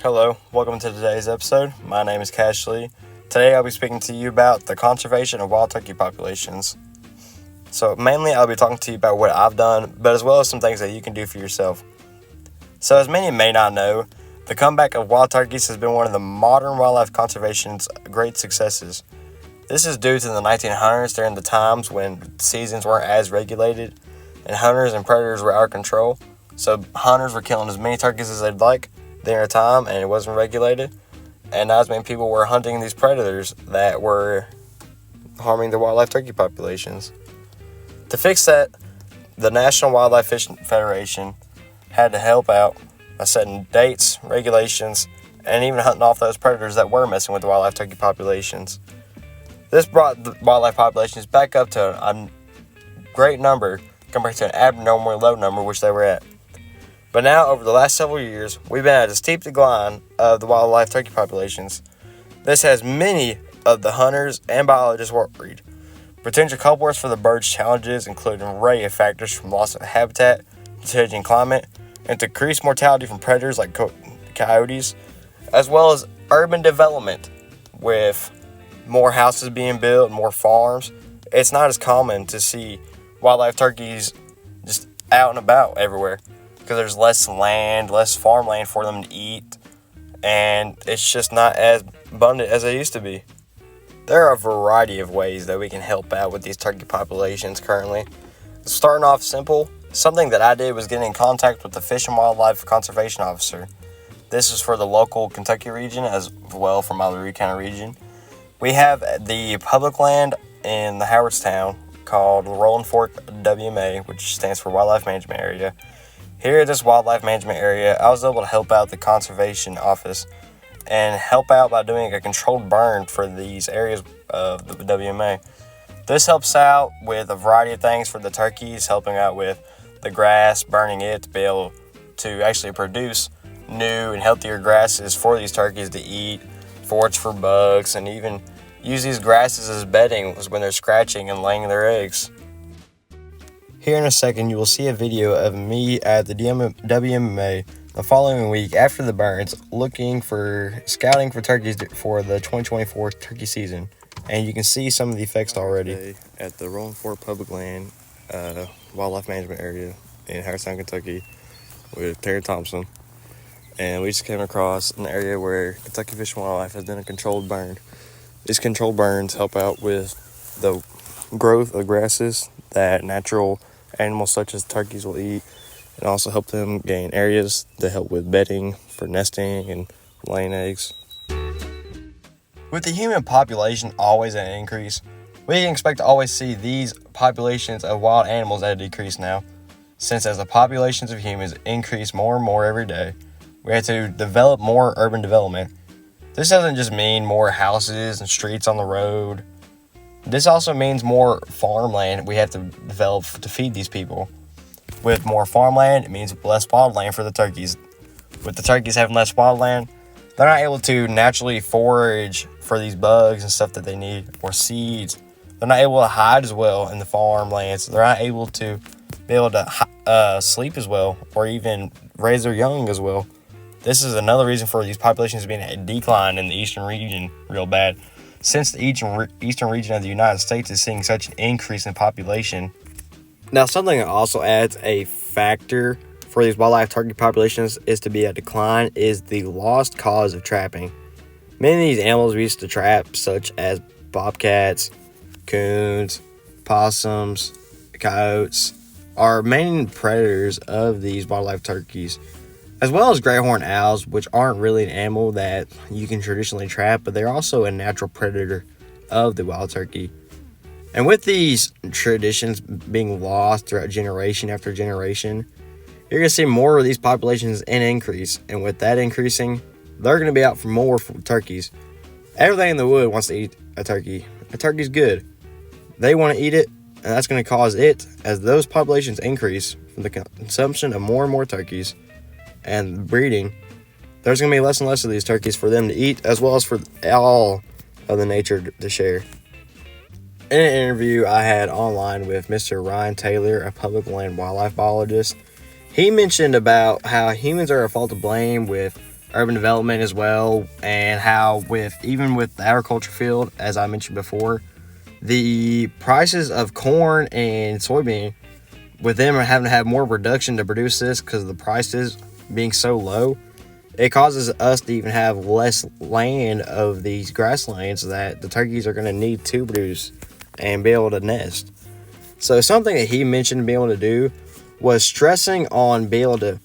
Hello, welcome to today's episode. My name is Cash Lee. Today I'll be speaking to you about the conservation of wild turkey populations. So mainly I'll be talking to you about what I've done, but as well as some things that you can do for yourself. So as many may not know, the comeback of wild turkeys has been one of the modern wildlife conservation's great successes. This is due to the 1900s, during the times when seasons weren't as regulated and hunters and predators were out of control. So hunters were killing as many turkeys as they'd like during a time, and it wasn't regulated. And not as many people were hunting these predators that were harming the wildlife turkey populations. To fix that, the National Wildlife Fishing Federation had to help out by setting dates, regulations, and even hunting off those predators that were messing with the wildlife turkey populations. This brought the wildlife populations back up to a great number compared to an abnormally low number which they were at. But now, over the last several years, we've been at a steep decline of the wildlife turkey populations. This has many of the hunters and biologists worried. Potential culprits for the birds' challenges include an array of factors from loss of habitat, changing climate, and decreased mortality from predators like coyotes, as well as urban development. With more houses being built, more farms, it's not as common to see wildlife turkeys just out and about everywhere because there's less land, less farmland for them to eat, and it's just not as abundant as they used to be. There are a variety of ways that we can help out with these turkey populations currently. Starting off simple, something that I did was get in contact with the Fish and Wildlife Conservation Officer. This is for the local Kentucky region as well for my Lee County region. We have the public land in the Howardstown called the Rolling Fork WMA, which stands for Wildlife Management Area. Here at this Wildlife Management Area, I was able to help out the Conservation Office and help out by doing a controlled burn for these areas of the WMA. This helps out with a variety of things for the turkeys, helping out with the grass, burning it to be able to actually produce new and healthier grasses for these turkeys to eat, forage for bugs, and even use these grasses as bedding when they're scratching and laying their eggs. Here in a second, you will see a video of me at the WMA the following week after the burns, scouting for turkeys for the 2024 turkey season. And you can see some of the effects already. At the Rolling Fork Public Land Wildlife Management Area in Howardstown, Kentucky with Terry Thompson. And we just came across an area where Kentucky Fish and Wildlife has done a controlled burn. These controlled burns help out with the growth of grasses that natural animals such as turkeys will eat, and also help them gain areas to help with bedding for nesting and laying eggs. With the human population always at an increase, we can expect to always see these populations of wild animals at a decrease now, since as the populations of humans increase more and more every day, we have to develop more urban development. This doesn't just mean more houses and streets on the road. This also means more farmland we have to develop to feed these people. With more farmland, it means less wildland for the turkeys. With the turkeys having less wildland, they're not able to naturally forage for these bugs and stuff that they need, or seeds. They're not able to hide as well in the farmland, so they're not able to be able to sleep as well, or even raise their young as well. This is another reason for these populations being at decline in the eastern region real bad, since the eastern region of the United States is seeing such an increase in population. Now, something that also adds a factor for these wildlife turkey populations is to be at decline is the lost cause of trapping. Many of these animals we used to trap, such as bobcats, coons, possums, coyotes, are main predators of these wildlife turkeys, as well as gray horned owls, which aren't really an animal that you can traditionally trap, but they're also a natural predator of the wild turkey. And with these traditions being lost throughout generation after generation, you're going to see more of these populations in increase. And with that increasing, they're going to be out for more turkeys. Everything in the wood wants to eat a turkey. A turkey's good. They want to eat it, and that's going to cause it, as those populations increase from the consumption of more and more turkeys and breeding, there's going to be less and less of these turkeys for them to eat, as well as for all of the nature to share. In an interview I had online with Mr. Ryan Taylor, a public land wildlife biologist, he mentioned about how humans are at fault to blame with urban development as well, and how even with the agriculture field, as I mentioned before, the prices of corn and soybean, with them having to have more production to produce this because of the prices being so low, it causes us to even have less land of these grasslands that the turkeys are going to need to produce and be able to nest. So something that he mentioned being able to do was stressing on being able to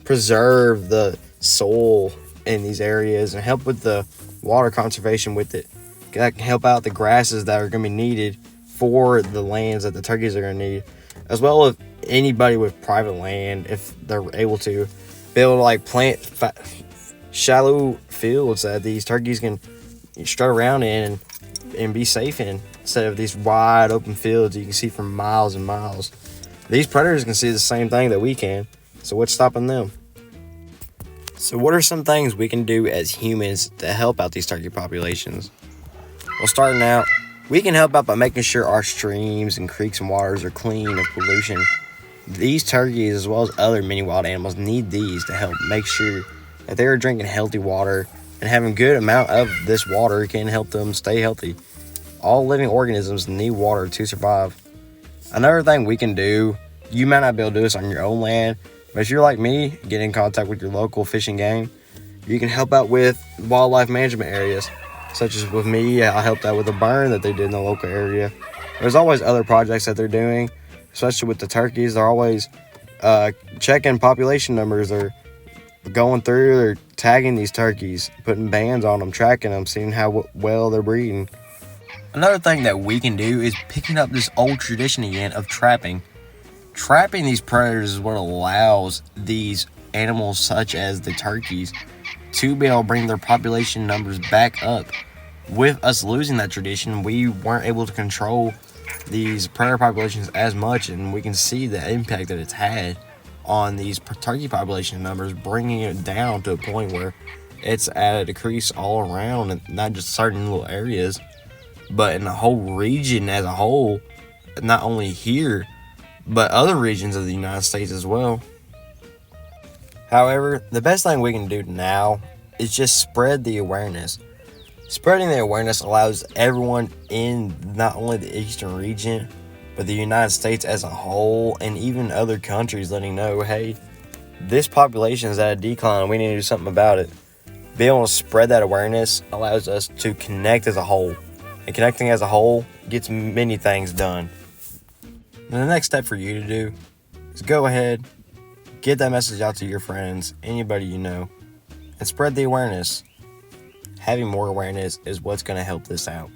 preserve the soil in these areas and help with the water conservation with it. That can help out the grasses that are going to be needed for the lands that the turkeys are going to need, as well as anybody with private land, if they're able to be able to like plant shallow fields that these turkeys can strut around in and be safe in, instead of these wide open fields you can see for miles and miles. These predators can see the same thing that we can, so what's stopping them? So what are some things we can do as humans to help out these turkey populations? Well, starting out, we can help out by making sure our streams and creeks and waters are clean of pollution. These turkeys, as well as other many wild animals, need these to help make sure that they're drinking healthy water, and having a good amount of this water can help them stay healthy. All living organisms need water to survive. Another thing we can do, you might not be able to do this on your own land, but if you're like me, get in contact with your local fish and game. You can help out with wildlife management areas, such as with me, I helped out with a burn that they did in the local area. There's always other projects that they're doing, especially with the turkeys. They're always checking population numbers, or going through or tagging these turkeys, putting bands on them, tracking them, seeing how well they're breeding. Another thing that we can do is picking up this old tradition again of trapping. Trapping these predators is what allows these animals, such as the turkeys, to be able to bring their population numbers back up. With us losing that tradition, we weren't able to control these predator populations as much, and we can see the impact that it's had on these turkey population numbers, bringing it down to a point where it's at a decrease all around, and not just certain little areas, but in the whole region as a whole, not only here, but other regions of the United States as well. However, the best thing we can do now is just spread the awareness. Spreading the awareness allows everyone in not only the eastern region, but the United States as a whole, and even other countries, letting know, hey, this population is at a decline, we need to do something about it. Being able to spread that awareness allows us to connect as a whole, and connecting as a whole gets many things done. And the next step for you to do is go ahead, get that message out to your friends, anybody you know, and spread the awareness. Having more awareness is what's going to help this out.